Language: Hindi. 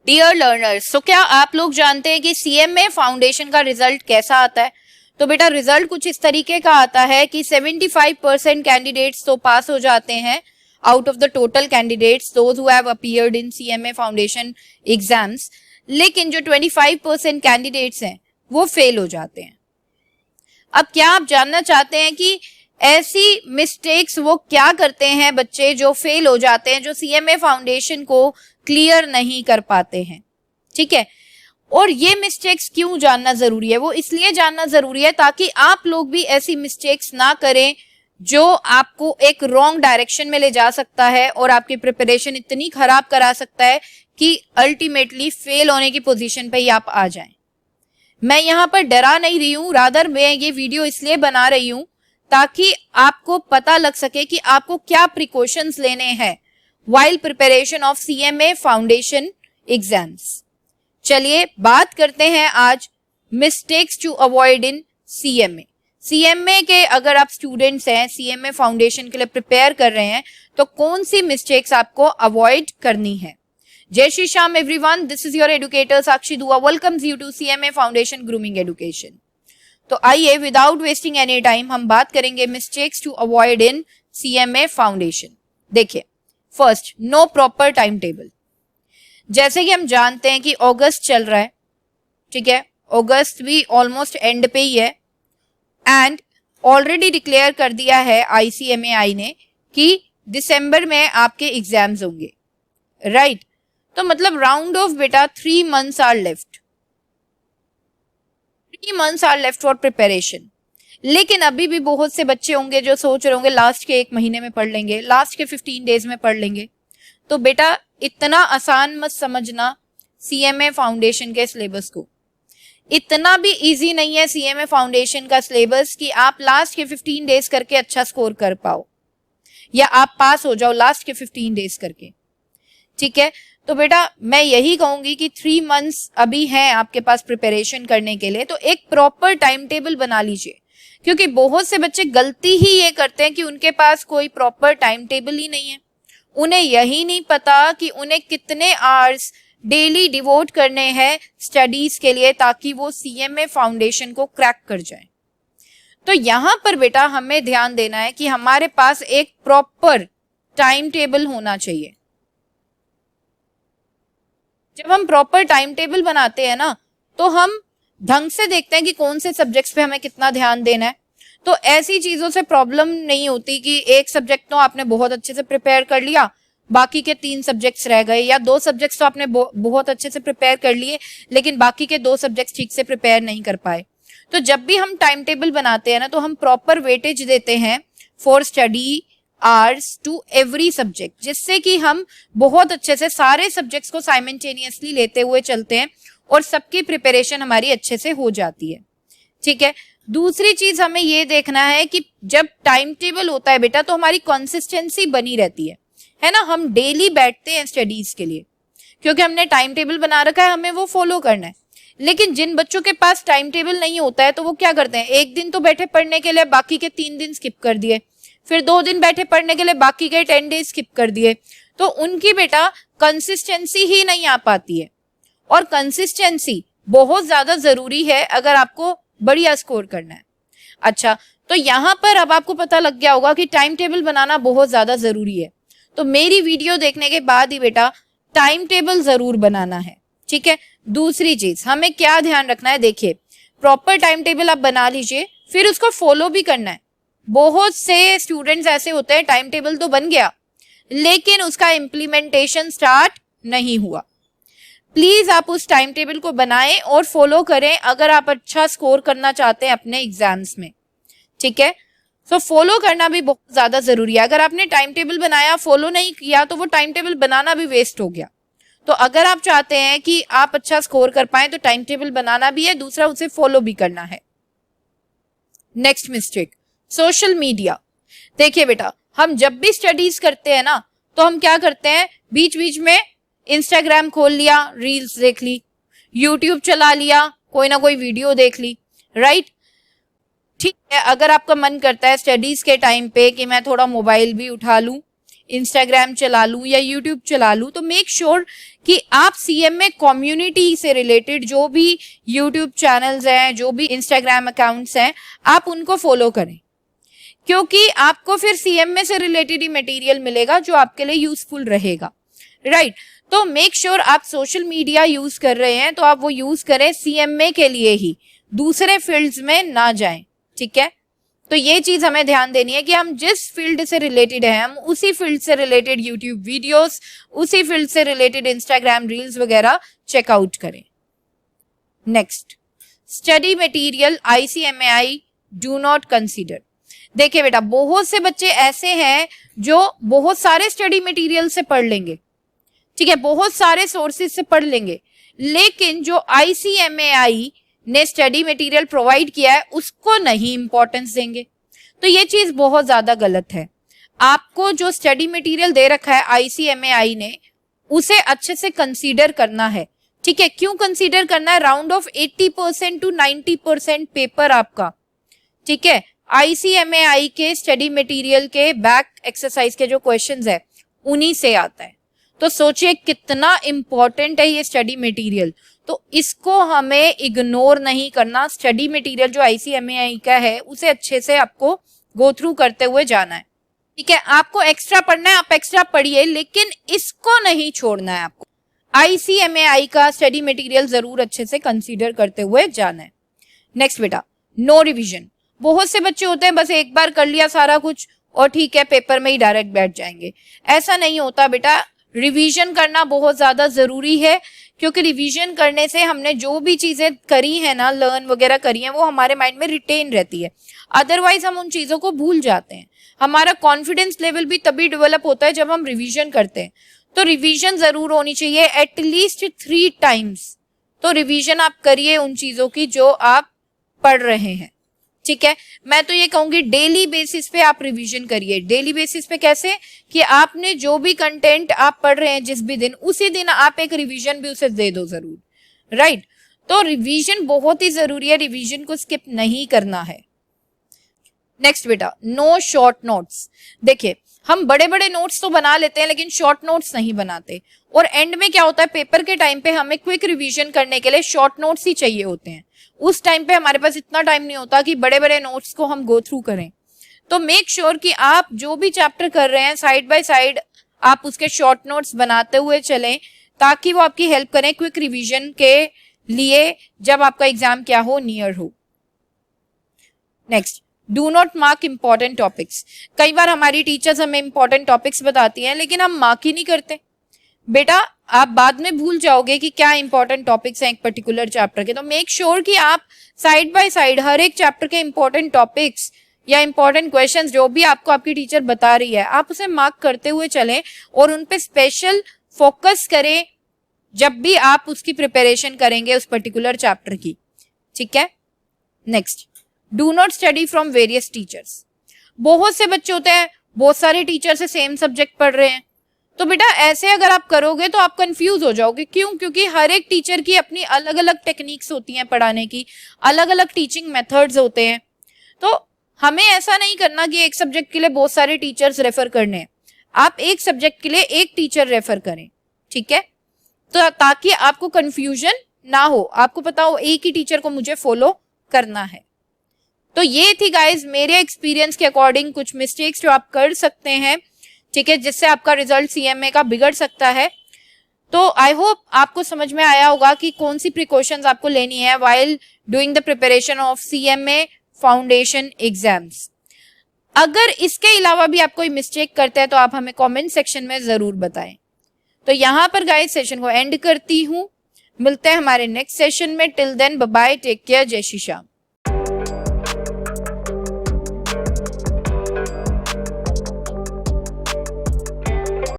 डियर लर्नर्स, तो क्या आप लोग जानते हैं कि सीएमए फाउंडेशन का रिजल्ट कैसा आता है? तो बेटा रिजल्ट कुछ इस तरीके का आता है कि 75% कैंडिडेट्स तो पास हो जाते हैं out of the total candidates those who have appeared in CMA foundation exams, लेकिन जो 25% कैंडिडेट्स हैं वो फेल हो जाते हैं। अब क्या आप जानना चाहते हैं कि ऐसी मिस्टेक्स वो क्या करते हैं बच्चे जो फेल हो जाते हैं, जो सीएमए फाउंडेशन को क्लियर नहीं कर पाते हैं? ठीक है, और ये मिस्टेक्स क्यों जानना जरूरी है? वो इसलिए जानना जरूरी है ताकि आप लोग भी ऐसी मिस्टेक्स ना करें जो आपको एक रॉन्ग डायरेक्शन में ले जा सकता है और आपकी प्रिपरेशन इतनी खराब करा सकता है कि अल्टीमेटली फेल होने की पोजीशन पे ही आप आ जाएं। मैं यहाँ पर डरा नहीं रही हूँ, रादर मैं ये वीडियो इसलिए बना रही हूँ ताकि आपको पता लग सके कि आपको क्या प्रिकॉशंस लेने हैं while preparation of CMA foundation exams. चलिए बात करते हैं आज mistakes to avoid in CMA. CMA के अगर आप स्टूडेंट्स हैं, सीएमए फाउंडेशन के लिए प्रिपेयर कर रहे हैं, तो कौन सी मिस्टेक्स आपको अवॉइड करनी है? जय Shri Shyam everyone, this is your educator Sakshi Dua, welcomes you to CMA foundation grooming education. तो आइए विदाउट वेस्टिंग एनी टाइम हम बात करेंगे mistakes to avoid in CMA foundation. देखिए, first, no proper time table. जैसे कि हम जानते हैं कि अगस्त चल रहा है, ठीक है, अगस्त भी ऑलमोस्ट एंड पे ही है एंड ऑलरेडी डिक्लेयर कर दिया है आईसीएमएआई ने कि दिसंबर में आपके एग्जाम्स होंगे, राइट? तो मतलब राउंड ऑफ बेटा 3 months are left, 3 months are left for preparation. लेकिन अभी भी बहुत से बच्चे होंगे जो सोच रहे होंगे लास्ट के 1 महीने में पढ़ लेंगे, लास्ट के 15 डेज में पढ़ लेंगे। तो बेटा इतना आसान मत समझना सीएमए फाउंडेशन के सिलेबस को। इतना भी इजी नहीं है सीएमए फाउंडेशन का सिलेबस कि आप लास्ट के 15 डेज करके अच्छा स्कोर कर पाओ या आप पास हो जाओ लास्ट के 15 डेज करके, ठीक है? तो बेटा मैं यही कहूंगी कि 3 months अभी हैं आपके पास प्रिपरेशन करने के लिए, तो एक प्रॉपर टाइम टेबल बना लीजिए, क्योंकि बहुत से बच्चे गलती ही ये करते हैं कि उनके पास कोई प्रॉपर टाइम टेबल ही नहीं है। उन्हें यही नहीं पता कि उन्हें कितने आवर्स डेली डिवोट करने हैं स्टडीज के लिए ताकि वो सीएमए फाउंडेशन को क्रैक कर जाए। तो यहाँ पर बेटा हमें ध्यान देना है कि हमारे पास एक प्रॉपर टाइम टेबल होना चाहिए। जब हम प्रॉपर टाइम टेबल बनाते हैं ना, तो हम ढंग से देखते हैं कि कौन से सब्जेक्ट्स पे हमें कितना ध्यान देना है। तो ऐसी चीजों से प्रॉब्लम नहीं होती कि एक सब्जेक्ट तो आपने बहुत अच्छे से प्रिपेयर कर लिया, बाकी के 3 सब्जेक्ट्स रह गए, या 2 सब्जेक्ट्स तो आपने बहुत अच्छे से प्रिपेयर कर लिए लेकिन बाकी के 2 सब्जेक्ट्स ठीक से प्रिपेयर नहीं कर पाए। तो जब भी हम टाइम टेबल बनाते हैं ना, तो हम प्रॉपर वेटेज देते हैं for study hours to every subject, जिससे कि हम बहुत अच्छे से सारे सब्जेक्ट्स को साइमल्टेनियसली लेते हुए चलते हैं और सबकी प्रिपरेशन हमारी अच्छे से हो जाती है, ठीक है? दूसरी चीज हमें ये देखना है कि जब टाइम टेबल होता है बेटा, तो हमारी कंसिस्टेंसी बनी रहती है ना? हम डेली बैठते हैं स्टडीज के लिए क्योंकि हमने टाइम टेबल बना रखा है, हमें वो फॉलो करना है। लेकिन जिन बच्चों के पास टाइम टेबल नहीं होता है, तो वो क्या करते हैं, एक दिन तो बैठे पढ़ने के लिए, बाकी के 3 दिन स्किप कर दिए, फिर 2 दिन बैठे पढ़ने के लिए, बाकी के 10 डेज स्किप कर दिए। तो उनकी बेटा कंसिस्टेंसी ही नहीं आ पाती है, और कंसिस्टेंसी बहुत ज्यादा जरूरी है अगर आपको बढ़िया स्कोर करना है। अच्छा, तो यहाँ पर अब आपको पता लग गया होगा कि टाइम टेबल बनाना बहुत ज्यादा जरूरी है। तो मेरी वीडियो देखने के बाद ही बेटा टाइम टेबल जरूर बनाना है, ठीक है? दूसरी चीज हमें क्या ध्यान रखना है, देखिए प्रॉपर टाइम टेबल आप बना लीजिए, फिर उसको फॉलो भी करना है। बहुत से स्टूडेंट्स ऐसे होते हैं, टाइम टेबल तो बन गया लेकिन उसका इम्प्लीमेंटेशन स्टार्ट नहीं हुआ। प्लीज आप उस टाइम टेबल को बनाएं और फॉलो करें अगर आप अच्छा स्कोर करना चाहते हैं अपने एग्जाम्स में, ठीक है? सो फॉलो करना भी बहुत ज्यादा जरूरी है। अगर आपने टाइम टेबल बनाया, फॉलो नहीं किया, तो वो टाइम टेबल बनाना भी वेस्ट हो गया। तो अगर आप चाहते हैं कि आप अच्छा स्कोर कर पाए, तो टाइम टेबल बनाना भी है, दूसरा उसे फॉलो भी करना है। Next mistake, social media. देखिए बेटा, हम जब भी स्टडीज करते हैं ना, तो हम क्या करते हैं, बीच बीच में इंस्टाग्राम खोल लिया, रील्स देख ली, यूट्यूब चला लिया, कोई ना कोई वीडियो देख ली, राइट? ठीक है, अगर आपका मन करता है स्टडीज के टाइम पे कि मैं थोड़ा मोबाइल भी उठा लूं, इंस्टाग्राम चला लूं या यूट्यूब चला लूं, तो मेक श्योर कि आप सीएमए कम्युनिटी से रिलेटेड जो भी यूट्यूब चैनल्स हैं, जो भी इंस्टाग्राम अकाउंट्स हैं, आप उनको फॉलो करें, क्योंकि आपको फिर सीएमए से रिलेटेड ही मटेरियल मिलेगा जो आपके लिए यूजफुल रहेगा, राइट। तो मेक श्योर आप सोशल मीडिया यूज कर रहे हैं तो आप वो यूज करें सीएमए के लिए ही, दूसरे फील्ड्स में ना जाएं, ठीक है। तो ये चीज हमें ध्यान देनी है कि हम जिस फील्ड से रिलेटेड है हम उसी फील्ड से रिलेटेड यूट्यूब वीडियोस, उसी फील्ड से रिलेटेड इंस्टाग्राम रील्स वगैरह चेकआउट करें। Next, study material ICMAI do not consider. देखिए बेटा, बहुत से बच्चे ऐसे हैं जो बहुत सारे स्टडी मटेरियल से पढ़ लेंगे, ठीक है, बहुत सारे सोर्सेज से पढ़ लेंगे, लेकिन जो ICMAI ने स्टडी मटेरियल प्रोवाइड किया है उसको नहीं इंपॉर्टेंस देंगे। तो ये चीज बहुत ज्यादा गलत है। आपको जो स्टडी मटेरियल दे रखा है ICMAI ने उसे अच्छे से कंसीडर करना है, ठीक है। क्यों कंसीडर करना है? राउंड ऑफ 80% to 90% पेपर आपका, ठीक है, ICMAI के स्टडी मटेरियल के बैक एक्सरसाइज के जो क्वेश्चंस है उन्हीं से आता है। तो सोचिए कितना इंपॉर्टेंट है ये स्टडी मटेरियल, तो इसको हमें इग्नोर नहीं करना। स्टडी मटेरियल जो ICMAI का है उसे अच्छे से आपको गो थ्रू करते हुए जाना है, ठीक है। आपको एक्स्ट्रा पढ़ना है, आप एक्स्ट्रा पढ़िए, लेकिन इसको नहीं छोड़ना है। आपको ICMAI का स्टडी मटेरियल जरूर अच्छे से कंसीडर करते हुए जाना है। नेक्स्ट बेटा, नो रिविजन। बहुत से बच्चे होते हैं बस एक बार कर लिया सारा कुछ और ठीक है पेपर में ही डायरेक्ट बैठ जाएंगे, ऐसा नहीं होता बेटा। रिवीजन करना बहुत ज्यादा जरूरी है, क्योंकि रिवीजन करने से हमने जो भी चीजें करी है ना, लर्न वगैरह करी है, वो हमारे माइंड में रिटेन रहती है। अदरवाइज हम उन चीजों को भूल जाते हैं। हमारा कॉन्फिडेंस लेवल भी तभी डेवलप होता है जब हम रिवीजन करते हैं। तो रिवीजन जरूर होनी चाहिए एटलीस्ट 3 टाइम्स। तो रिवीजन आप करिए उन चीजों की जो आप पढ़ रहे हैं, ठीक है। मैं तो ये कहूंगी डेली बेसिस पे आप रिवीजन करिए। डेली बेसिस पे कैसे? कि आपने जो भी कंटेंट आप पढ़ रहे हैं जिस भी दिन, उसी दिन आप एक रिवीजन भी उसे दे दो जरूर, राइट। तो रिवीजन बहुत ही जरूरी है, रिवीजन को स्किप नहीं करना है। नेक्स्ट बेटा, नो शॉर्ट नोट्स। देखिए, हम बड़े बड़े नोट्स तो बना लेते हैं लेकिन शॉर्ट नोट्स नहीं बनाते, और एंड में क्या होता है, पेपर के टाइम पे हमें क्विक रिवीजन करने के लिए शॉर्ट नोट्स ही चाहिए होते हैं। उस टाइम पे हमारे पास इतना टाइम नहीं होता कि बड़े बड़े नोट्स को हम गो थ्रू करें। तो मेक श्योर कि आप जो भी चैप्टर कर रहे हैं साइड बाय साइड आप उसके शॉर्ट नोट्स बनाते हुए चलें, ताकि वो आपकी हेल्प करें क्विक रिवीजन के लिए जब आपका एग्जाम क्या हो, नियर हो। Next, do not mark important topics. कई बार हमारी टीचर्स हमें इंपॉर्टेंट टॉपिक्स बताती हैं लेकिन हम मार्क ही नहीं करते। बेटा, आप बाद में भूल जाओगे कि क्या इंपॉर्टेंट टॉपिक्स हैं एक पर्टिकुलर चैप्टर के। तो मेक श्योर कि आप साइड बाय साइड हर एक चैप्टर के इंपॉर्टेंट टॉपिक्स या इंपॉर्टेंट क्वेश्चंस जो भी आपको आपकी टीचर बता रही है, आप उसे मार्क करते हुए चलें और उन पे स्पेशल फोकस करें जब भी आप उसकी प्रिपरेशन करेंगे उस पर्टिकुलर चैप्टर की, ठीक है। Next, do not study from various teachers. बहुत से बच्चे होते हैं बहुत सारे टीचर से सेम सब्जेक्ट पढ़ रहे हैं, तो बेटा ऐसे अगर आप करोगे तो आप कंफ्यूज हो जाओगे। क्यों? क्योंकि हर एक टीचर की अपनी अलग अलग टेक्निक्स होती हैं पढ़ाने की, अलग अलग टीचिंग मेथड्स होते हैं। तो हमें ऐसा नहीं करना कि एक सब्जेक्ट के लिए बहुत सारे टीचर्स रेफर करने हैं, आप एक सब्जेक्ट के लिए एक टीचर रेफर करें, ठीक है। तो ताकि आपको कंफ्यूजन ना हो, आपको पता हो एक ही टीचर को मुझे फॉलो करना है। तो ये थी गाइज मेरे एक्सपीरियंस के अकॉर्डिंग कुछ मिस्टेक्स जो आप कर सकते हैं, ठीक है, जिससे आपका रिजल्ट सीएमए का बिगड़ सकता है। तो आई होप आपको समझ में आया होगा कि कौन सी प्रिकॉशंस आपको लेनी है while doing the preparation of CMA foundation exams. अगर इसके अलावा भी आप कोई मिस्टेक करते हैं तो आप हमें कमेंट सेक्शन में जरूर बताएं। तो यहाँ पर गाइस सेशन को एंड करती हूँ, मिलते हैं हमारे नेक्स्ट सेशन में। Till then bye bye, take care, जय श्री श्याम।